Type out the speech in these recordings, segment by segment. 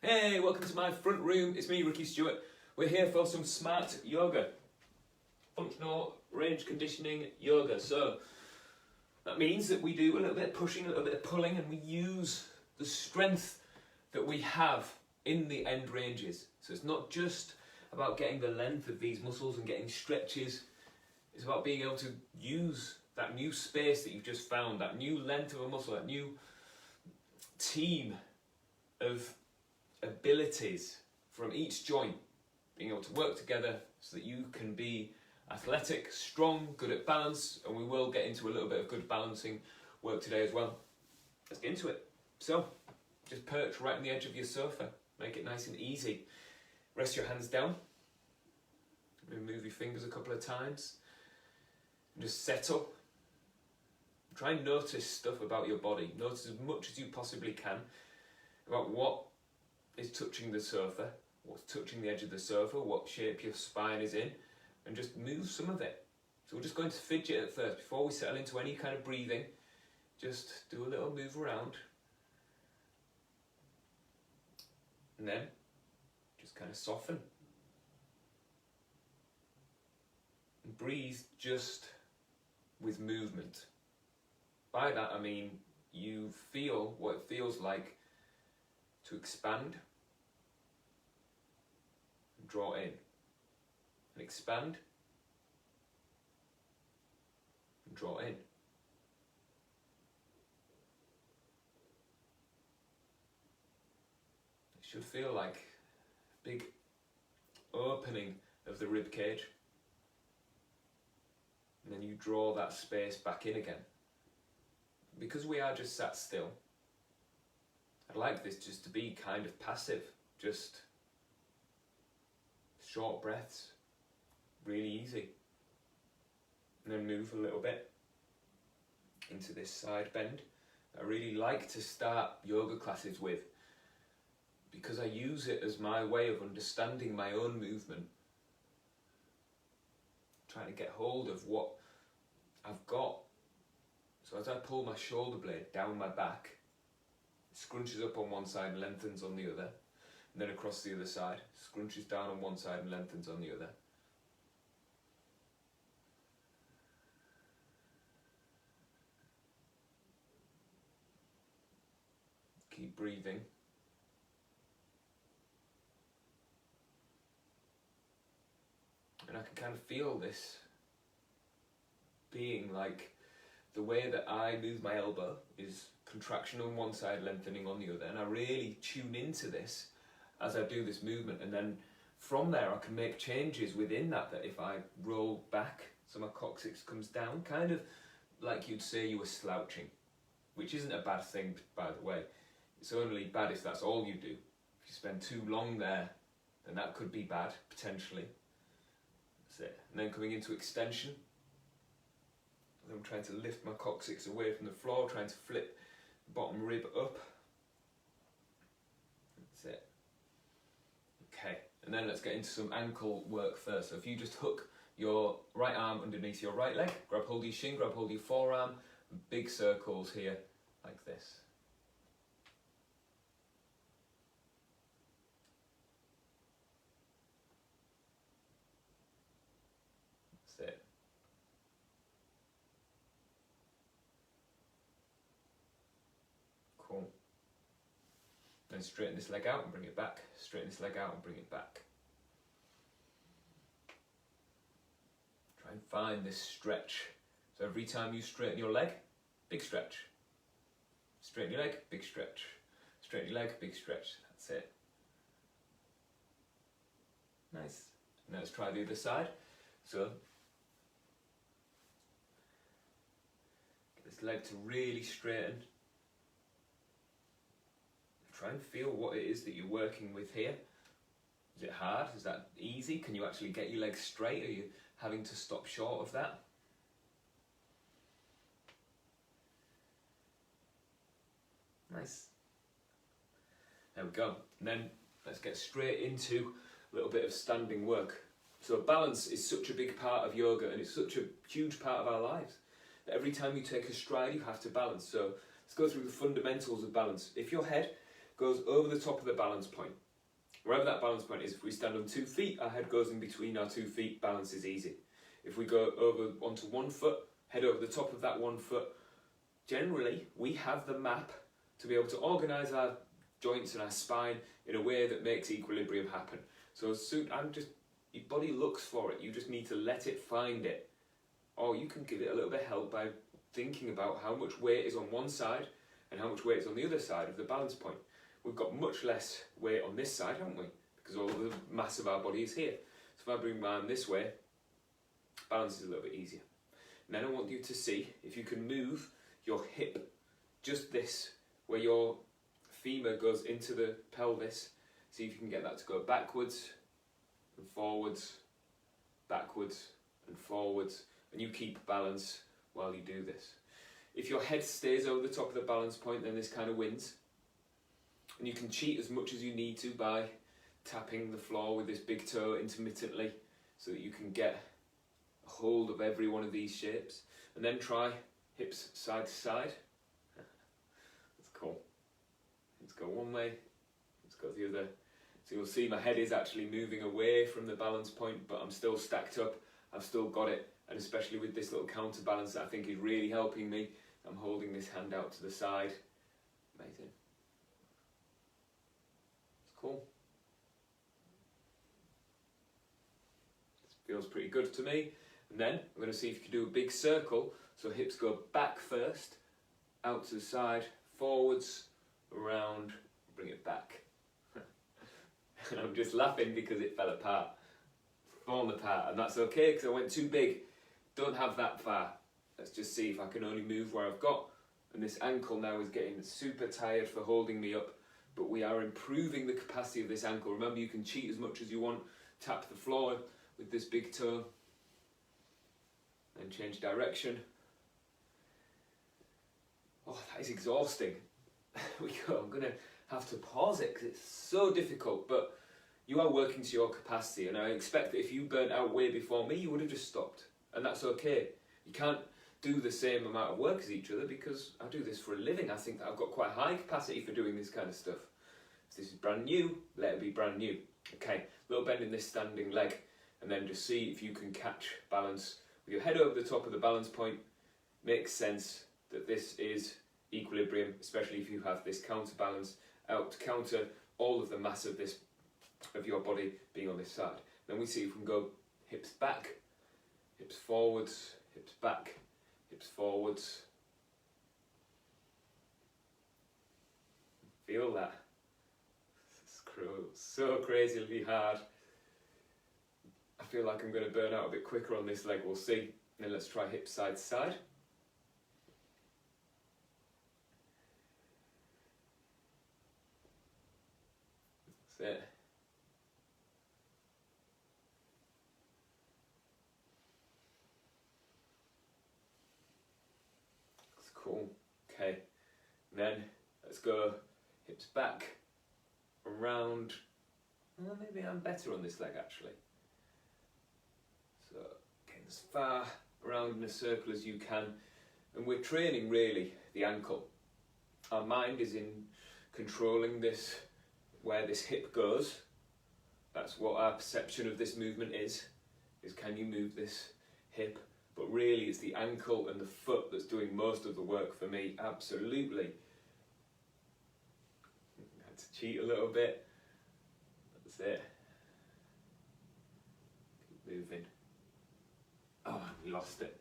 Hey, welcome to my front room. It's me, Ricky Stewart. We're here for some smart yoga. Functional range conditioning yoga. So that means that we do a little bit of pushing, a little bit of pulling, and we use the strength that we have in the end ranges. So it's not just about getting the length of these muscles and getting stretches. It's about being able to use that new space that you've just found, that new length of a muscle, that new team of abilities from each joint being able to work together so that you can be athletic, strong, good at balance, and we will get into a little bit of good balancing work today as well. Let's get into it. So, just perch right on the edge of your sofa, make it nice and easy. Rest your hands down, move your fingers a couple of times, and just settle. Try and notice stuff about your body. Notice as much as you possibly can about what is touching the sofa, what's touching the edge of the sofa, what shape your spine is in, and just move some of it. So we're just going to fidget at first. Before we settle into any kind of breathing, just do a little move around. And then just kind of soften. And breathe just with movement. By that I mean you feel what it feels like to expand and draw in, and expand and draw in. It should feel like a big opening of the rib cage, and then you draw that space back in again. Because we are just sat still, I'd like this just to be kind of passive, just short breaths, really easy. And then move a little bit into this side bend. I really like to start yoga classes with, because I use it as my way of understanding my own movement. Trying to get hold of what I've got. So as I pull my shoulder blade down my back, it scrunches up on one side and lengthens on the other, and then across the other side, scrunches down on one side and lengthens on the other. Keep breathing. And I can kind of feel this being like the way that I move my elbow is contraction on one side, lengthening on the other, and I really tune into this as I do this movement, and then from there I can make changes within that if I roll back so my coccyx comes down, kind of like you'd say you were slouching, which isn't a bad thing, by the way. It's only bad if that's all you do. If you spend too long there, then that could be bad, potentially. That's it. And then coming into extension, I'm trying to lift my coccyx away from the floor, trying to flip the bottom rib up. That's it. Okay, and then let's get into some ankle work first. So if you just hook your right arm underneath your right leg, grab hold of your shin, grab hold of your forearm, big circles here, like this. That's it. Cool. Then straighten this leg out and bring it back. Straighten this leg out and bring it back. Try and find this stretch. So every time you straighten your leg, big stretch. Straighten your leg, big stretch. Straighten your leg, big stretch. That's it. Nice. Now let's try the other side. So get this leg to really straighten. Try and feel what it is that you're working with here. Is it hard? Is that easy? Can you actually get your legs straight? Are you having to stop short of that? Nice. There we go. And then let's get straight into a little bit of standing work. So balance is such a big part of yoga, and it's such a huge part of our lives. That every time you take a stride, you have to balance. So let's go through the fundamentals of balance. If your head goes over the top of the balance point. Wherever that balance point is, if we stand on 2 feet, our head goes in between our 2 feet, balance is easy. If we go over onto 1 foot, head over the top of that 1 foot, generally we have the map to be able to organise our joints and our spine in a way that makes equilibrium happen. So soon, your body looks for it, you just need to let it find it. Or you can give it a little bit of help by thinking about how much weight is on one side and how much weight is on the other side of the balance point. We've got much less weight on this side, haven't we? Because all of the mass of our body is here. So if I bring my arm this way, balance is a little bit easier. And then I want you to see if you can move your hip, just this, where your femur goes into the pelvis. See if you can get that to go backwards and forwards, backwards and forwards. And you keep balance while you do this. If your head stays over the top of the balance point, then this kind of wins. And you can cheat as much as you need to by tapping the floor with this big toe intermittently so that you can get a hold of every one of these shapes. And then try hips side to side. That's cool. Let's go one way, let's go the other. So you'll see my head is actually moving away from the balance point, but I'm still stacked up, I've still got it. And especially with this little counterbalance that I think is really helping me, I'm holding this hand out to the side. Amazing. Cool. This feels pretty good to me. And then I'm going to see if you can do a big circle. So hips go back first, out to the side, forwards, around, bring it back. And I'm just laughing because it fell apart. Fallen apart, and that's okay because I went too big. Don't have that far. Let's just see if I can only move where I've got. And this ankle now is getting super tired for holding me up. But we are improving the capacity of this ankle. Remember, you can cheat as much as you want. Tap the floor with this big toe. And change direction. Oh, that is exhausting. I'm going to have to pause it because it's so difficult. But you are working to your capacity. And I expect that if you burnt out way before me, you would have just stopped. And that's okay. You can't do the same amount of work as each other because I do this for a living. I think that I've got quite high capacity for doing this kind of stuff. If this is brand new, let it be brand new. Okay, little bend in this standing leg, and then just see if you can catch balance with your head over the top of the balance point. Makes sense that this is equilibrium, especially if you have this counterbalance out to counter all of the mass of your body being on this side. Then we see if we can go hips back, hips forwards, hips back, hips forwards. Feel that. It's so crazily hard. I feel like I'm going to burn out a bit quicker on this leg, we'll see. And then let's try hips side to side. That's it. That's cool. Okay. And then let's go hips back, around. Well, maybe I'm better on this leg actually. So getting as far around in a circle as you can. And we're training really the ankle. Our mind is in controlling this, where this hip goes. That's what our perception of this movement is can you move this hip? But really it's the ankle and the foot that's doing most of the work for me, absolutely. I had to cheat a little bit. That's it. Keep moving. Oh, we lost it.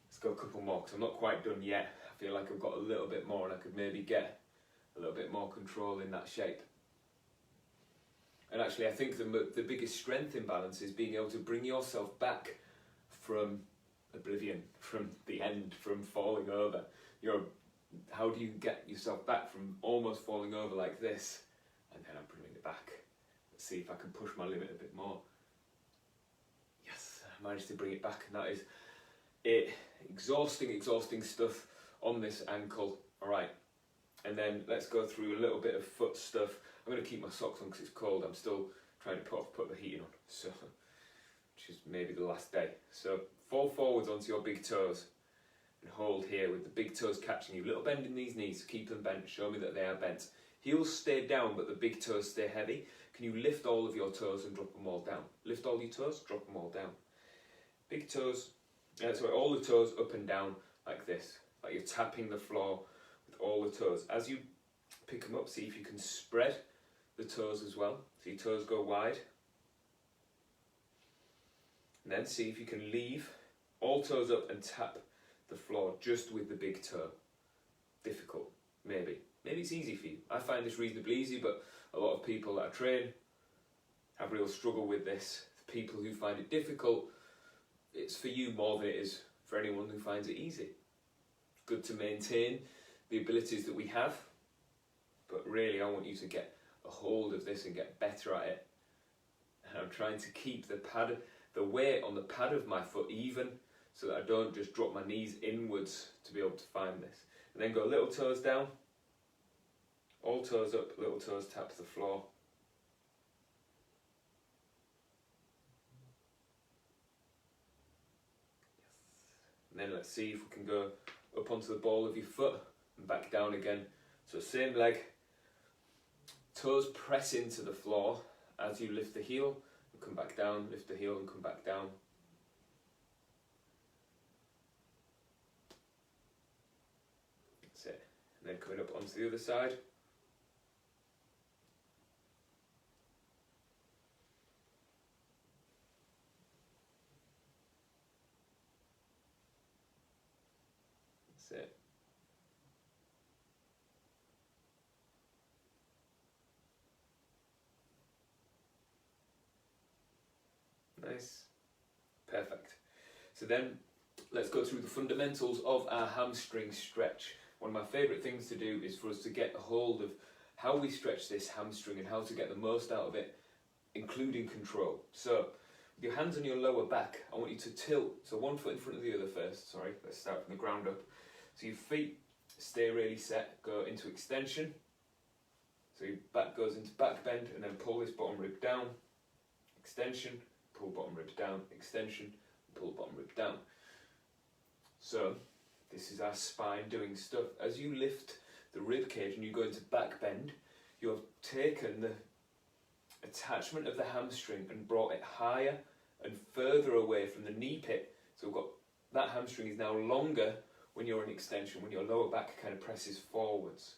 Let's go a couple more because I'm not quite done yet. I feel like I've got a little bit more and I could maybe get a little bit more control in that shape. And actually I think the biggest strength in balance is being able to bring yourself back from oblivion, from the end, from falling over. How do you get yourself back from almost falling over like this? And then I'm bringing it back. Let's see if I can push my limit a bit more. Yes, I managed to bring it back, and that is it. Exhausting stuff on this ankle. Alright, and then let's go through a little bit of foot stuff. I'm going to keep my socks on because it's cold. I'm still trying to put the heating on, so which is maybe the last day. So fall forwards onto your big toes and hold here with the big toes catching you. Little bend in these knees, keep them bent, show me that they are bent. Heels stay down, but the big toes stay heavy. Can you lift all of your toes and drop them all down? Lift all your toes, drop them all down. Big toes, all the toes up and down like this. Like you're tapping the floor with all the toes. As you pick them up, see if you can spread the toes as well. So your toes go wide. And then see if you can leave all toes up and tap the floor just with the big toe. Difficult, maybe. Maybe it's easy for you. I find this reasonably easy, but a lot of people that I train have real struggle with this. The people who find it difficult, it's for you more than it is for anyone who finds it easy. Good to maintain the abilities that we have, but really I want you to get a hold of this and get better at it. And I'm trying to keep the weight on the pad of my foot even, so that I don't just drop my knees inwards to be able to find this. And then go little toes down, all toes up, little toes tap the floor. And then let's see if we can go up onto the ball of your foot and back down again. So same leg, toes press into the floor as you lift the heel and come back down, lift the heel and come back down. That's it. And then coming up onto the other side. That's it. Nice. Perfect. So then let's go through the fundamentals of our hamstring stretch. One of my favourite things to do is for us to get a hold of how we stretch this hamstring and how to get the most out of it, including control. So with your hands on your lower back, I want you to tilt, so one foot in front of the other first, sorry, let's start from the ground up. So your feet stay really set, go into extension. So your back goes into back bend and then pull this bottom rib down, extension, pull bottom rib down, extension, pull bottom rib down. So this is our spine doing stuff. As you lift the rib cage and you go into back bend, you have taken the attachment of the hamstring and brought it higher and further away from the knee pit. So we've got that hamstring is now longer when you're in extension, when your lower back kind of presses forwards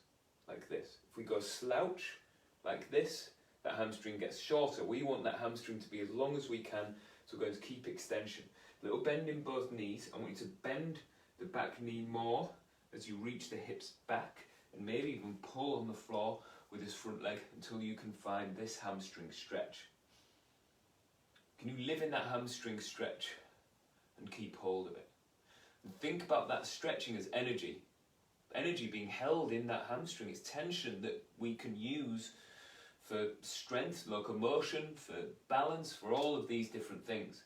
like this. If we go slouch like this, that hamstring gets shorter. We want that hamstring to be as long as we can, so we're going to keep extension. Little bend in both knees. I want you to bend the back knee more as you reach the hips back, and maybe even pull on the floor with this front leg until you can find this hamstring stretch. Can you live in that hamstring stretch and keep hold of it? And think about that stretching as energy. Energy being held in that hamstring. It's tension that we can use for strength, locomotion, for balance, for all of these different things.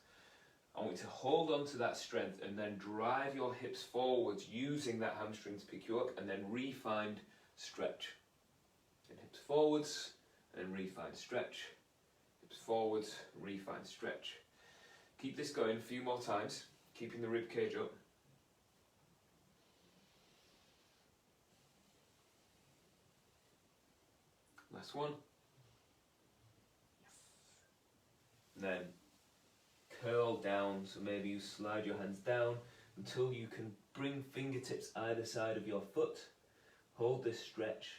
I want you to hold on to that strength and then drive your hips forwards using that hamstring to pick you up, and then refind stretch. And hips forwards and refind stretch. Hips forwards, refind stretch. Keep this going a few more times, keeping the rib cage up. Last one. And then curl down, so maybe you slide your hands down until you can bring fingertips either side of your foot. Hold this stretch.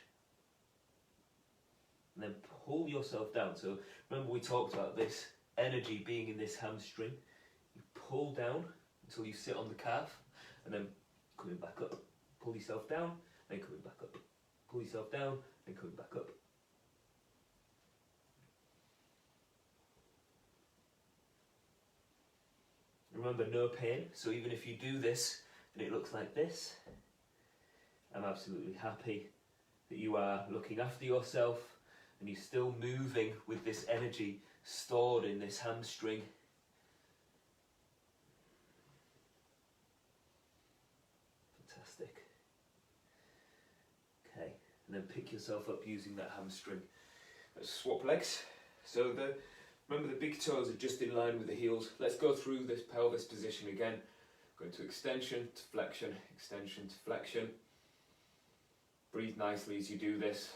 And then pull yourself down. So remember we talked about this energy being in this hamstring. You pull down until you sit on the calf, and then coming back up. Pull yourself down, then coming back up. Pull yourself down, then coming back up. Remember, no pain, so even if you do this and it looks like this, I'm absolutely happy that you are looking after yourself and you're still moving with this energy stored in this hamstring. Fantastic. Okay, and then pick yourself up using that hamstring. Let's swap legs. So remember the big toes are just in line with the heels. Let's go through this pelvis position again. Go into extension to flexion, extension to flexion. Breathe nicely as you do this.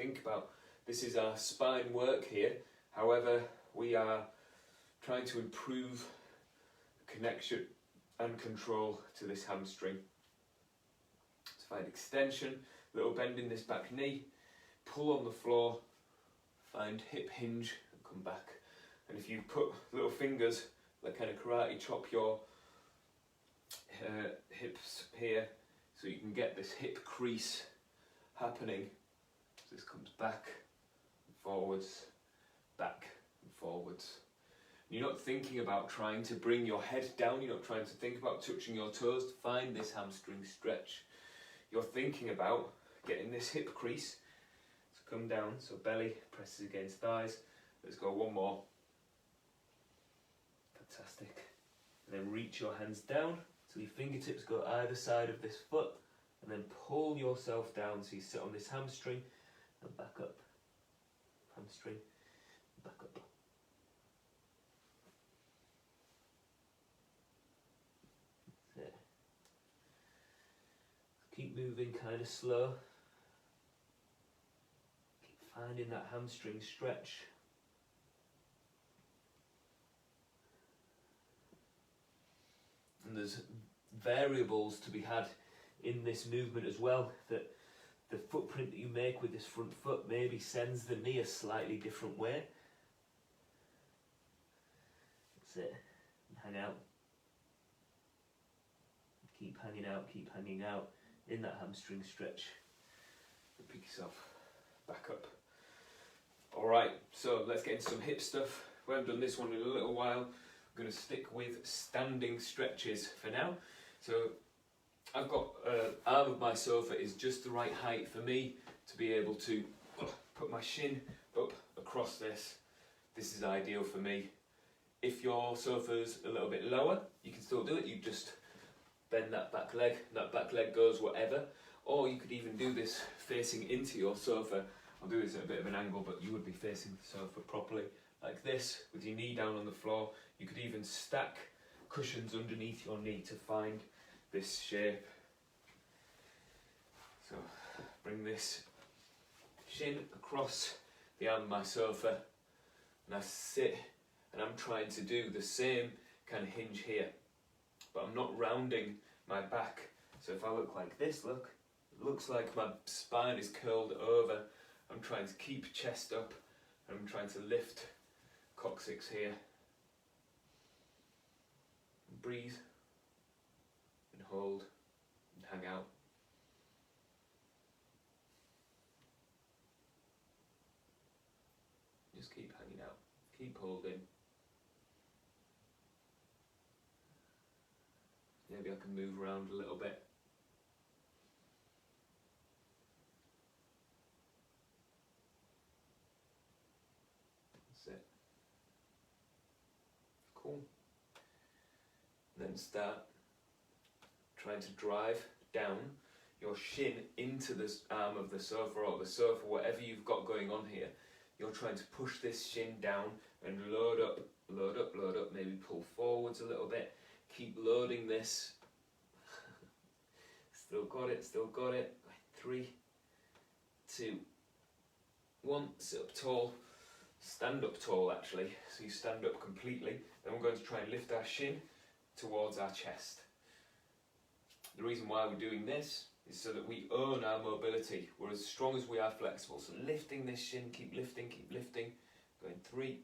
think about. This is our spine work here. However, we are trying to improve connection and control to this hamstring. So find extension, little bend in this back knee, pull on the floor, find hip hinge and come back. And if you put little fingers, like kind of karate chop your hips here, so you can get this hip crease happening. So this comes back and forwards, back and forwards. You're not thinking about trying to bring your head down, you're not trying to think about touching your toes to find this hamstring stretch. You're thinking about getting this hip crease to come down, so belly presses against thighs. Let's go one more. Fantastic. And then reach your hands down till your fingertips go either side of this foot, and then pull yourself down so you sit on this hamstring and back up. Hamstring, back up. That's it. Keep moving kind of slow. Keep finding that hamstring stretch. And there's variables to be had in this movement as well, that the footprint that you make with this front foot maybe sends the knee a slightly different way. That's it. And hang out. Keep hanging out in that hamstring stretch. And pick yourself back up. Alright, so let's get into some hip stuff. We haven't done this one in a little while. I'm going to stick with standing stretches for now. So I've got arm of my sofa is just the right height for me to be able to put my shin up across this. This is ideal for me. If your sofa's a little bit lower, you can still do it. You just bend that back leg goes whatever. Or you could even do this facing into your sofa. I'll do this at a bit of an angle, but you would be facing the sofa properly like this with your knee down on the floor. You could even stack cushions underneath your knee to find this shape. So bring this shin across the arm of my sofa and I sit, and I'm trying to do the same kind of hinge here, but I'm not rounding my back. So if I look like this, look, it looks like my spine is curled over. I'm trying to keep chest up and I'm trying to lift coccyx here. Breathe and hold and hang out. Just keep hanging out, keep holding. Maybe I can move around a little bit. That's it. Cool. Then start trying to drive down your shin into the arm of the sofa or the sofa, whatever you've got going on here. You're trying to push this shin down and load up, maybe pull forwards a little bit. Keep loading this. Still got it. 3, 2, 1, sit up tall. Stand up tall actually, so you stand up completely. Then we're going to try and lift our shin towards our chest. The reason why we're doing this is so that we own our mobility. We're as strong as we are flexible. So lifting this shin, keep lifting. Going 3,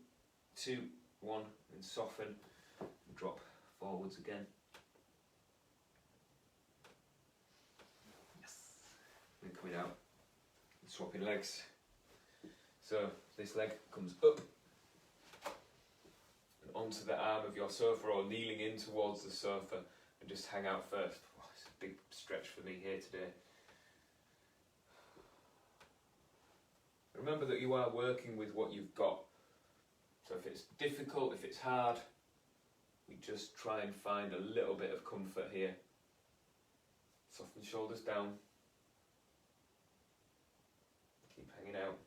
2, 1, and soften and drop forwards again. Yes. And coming out and swapping legs. So this leg comes up and onto the arm of your sofa or kneeling in towards the sofa and just hang out first. Oh, it's a big stretch for me here today. Remember that you are working with what you've got. So if it's difficult, if it's hard, we just try and find a little bit of comfort here. Soften the shoulders down. Keep hanging out.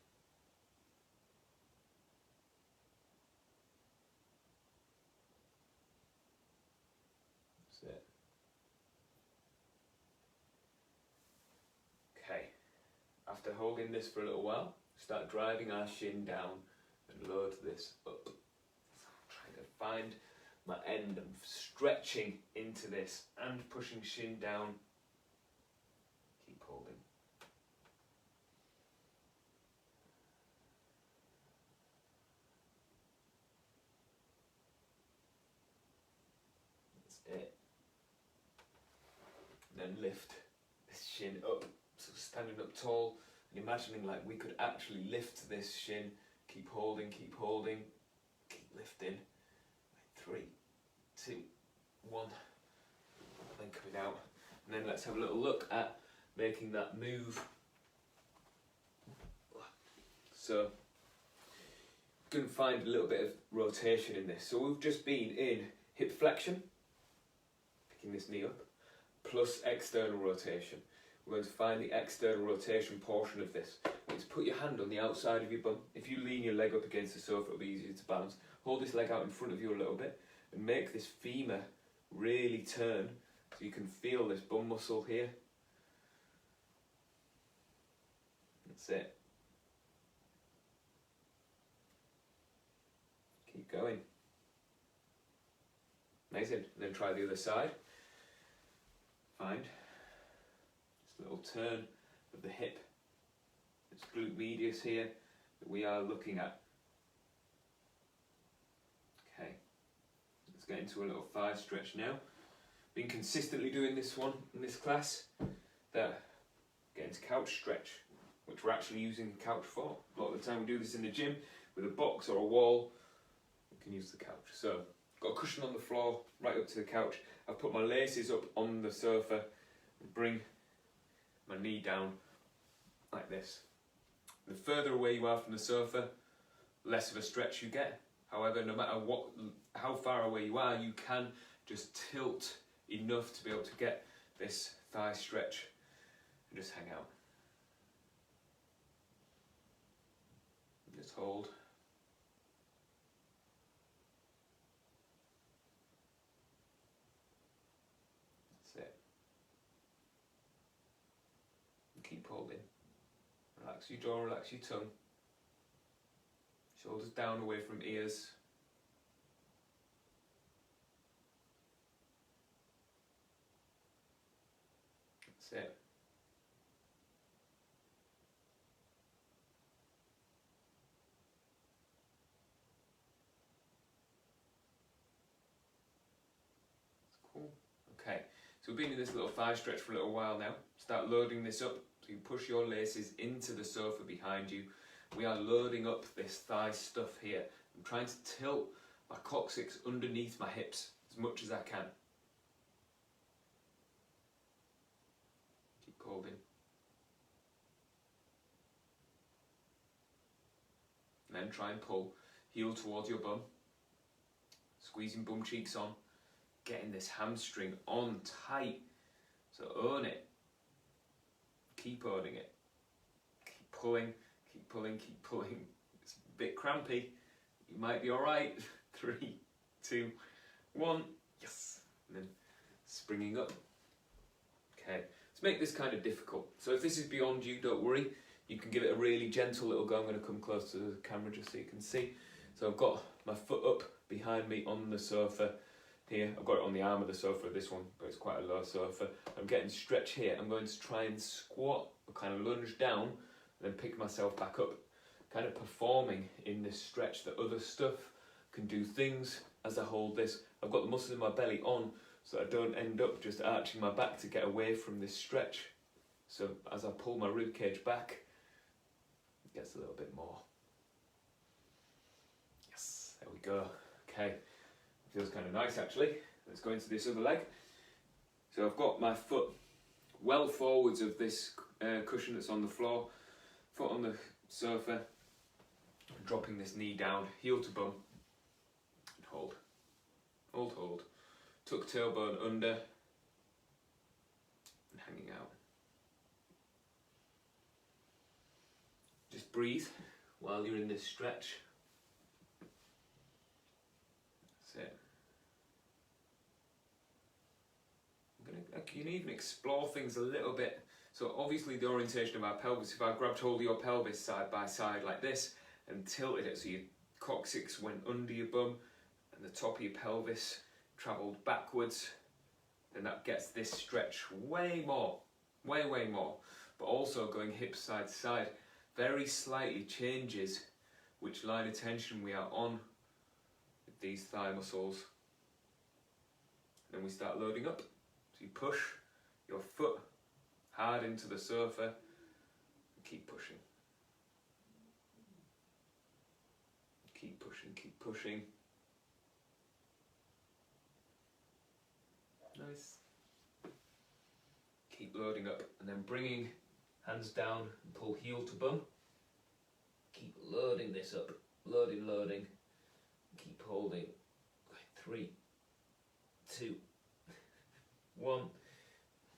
That's it. Okay. After holding this for a little while, start driving our shin down and load this up. So I'm trying to find my end and stretching into this and pushing shin down. Keep holding. That's it. And then lift this shin up, so standing up tall and imagining like we could actually lift this shin. Keep holding, keep holding, keep lifting. 3, 2, 1, then coming out. And then let's have a little look at making that move. So, going to find a little bit of rotation in this. So we've just been in hip flexion, picking this knee up, plus external rotation. We're going to find the external rotation portion of this. You're going to put your hand on the outside of your bum. If you lean your leg up against the sofa, it'll be easier to balance. Hold this leg out in front of you a little bit and make this femur really turn so you can feel this bum muscle here. That's it. Keep going. Amazing. And then try the other side. Find this little turn of the hip. This glute medius here that we are looking at. Okay, let's get into a little thigh stretch now. Been consistently doing this one in this class. That get into couch stretch, which we're actually using the couch for. A lot of the time we do this in the gym with a box or a wall. We can use the couch. So, got a cushion on the floor, right up to the couch. I've put my laces up on the sofa and bring my knee down like this. The further away you are from the sofa, less of a stretch you get. However, no matter how far away you are, you can just tilt enough to be able to get this thigh stretch and just hang out. Just hold. That's it. Keep holding. Relax your jaw, relax your tongue. Shoulders down away from ears. That's it. Cool. Okay, so we've been in this little thigh stretch for a little while now. Start loading this up. So you push your laces into the sofa behind you. We are loading up this thigh stuff here. I'm trying to tilt my coccyx underneath my hips as much as I can. Keep holding. And then try and pull heel towards your bum. Squeezing bum cheeks on. Getting this hamstring on tight. So own it. Keep owning it. Keep pulling, keep pulling, keep pulling. It's a bit crampy. You might be alright. 3, 2, 1. Yes. And then springing up. Okay. Let's make this kind of difficult. So if this is beyond you, don't worry. You can give it a really gentle little go. I'm going to come close to the camera just so you can see. So I've got my foot up behind me on the sofa. Here, I've got it on the arm of the sofa, this one, but it's quite a low sofa. I'm getting stretch here. I'm going to try and squat, or kind of lunge down, and then pick myself back up. Kind of performing in this stretch that other stuff can do things as I hold this. I've got the muscles in my belly on, so I don't end up just arching my back to get away from this stretch. So as I pull my rib cage back, it gets a little bit more. Yes, there we go. Okay. Feels kind of nice actually. Let's go into this other leg. So I've got my foot well forwards of this cushion that's on the floor, foot on the sofa, dropping this knee down, heel to bum, and hold. Hold, hold. Tuck tailbone under, and hanging out. Just breathe while you're in this stretch. That's it. You can even explore things a little bit. So obviously the orientation of our pelvis, if I grabbed hold of your pelvis side by side like this and tilted it so your coccyx went under your bum and the top of your pelvis travelled backwards, then that gets this stretch way more, way more. But also going hips side to side very slightly changes which line of tension we are on with these thigh muscles. And then we start loading up. So you push your foot hard into the sofa and keep pushing. Keep pushing, keep pushing. Nice. Keep loading up and then bringing hands down and pull heel to bum. Keep loading this up, loading. Keep holding. 3, 2, 1.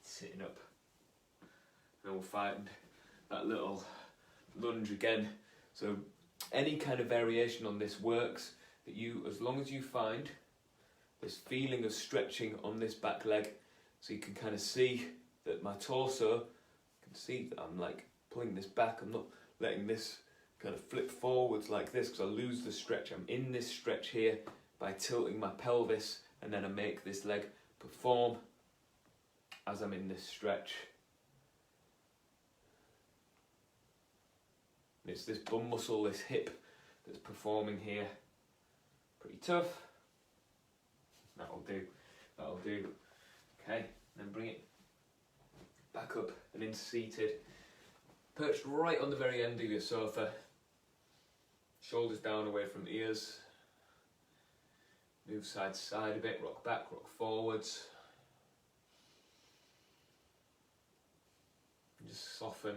Sitting up. And we'll find that little lunge again. So any kind of variation on this works, that you, as long as you find this feeling of stretching on this back leg, so you can kind of see that my torso, you can see that I'm like pulling this back, I'm not letting this kind of flip forwards like this because I lose the stretch. I'm in this stretch here by tilting my pelvis, and then I make this leg perform as I'm in this stretch. And it's this bum muscle, this hip, that's performing here. Pretty tough. That'll do. Okay, then bring it back up and into seated. Perched right on the very end of your sofa. Shoulders down away from the ears. Move side to side a bit, rock back, rock forwards. And just soften,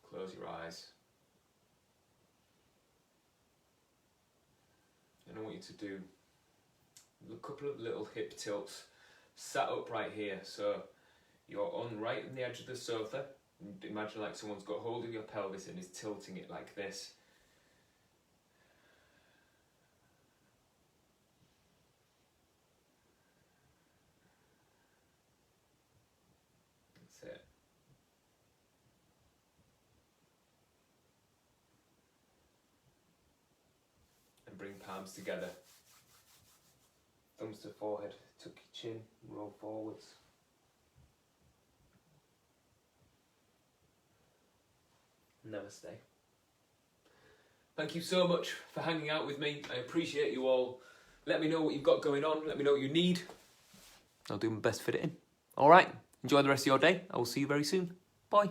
close your eyes. And I want you to do a couple of little hip tilts, sat up right here. So you're on right on the edge of the sofa. Imagine like someone's got hold of your pelvis and is tilting it like this. That's it. And bring palms together. Thumbs to forehead, tuck your chin, roll forwards. Namaste. Thank you so much for hanging out with me. I appreciate you all. Let me know what you've got going on. Let me know what you need. I'll do my best to fit it in. All right. Enjoy the rest of your day. I will see you very soon. Bye.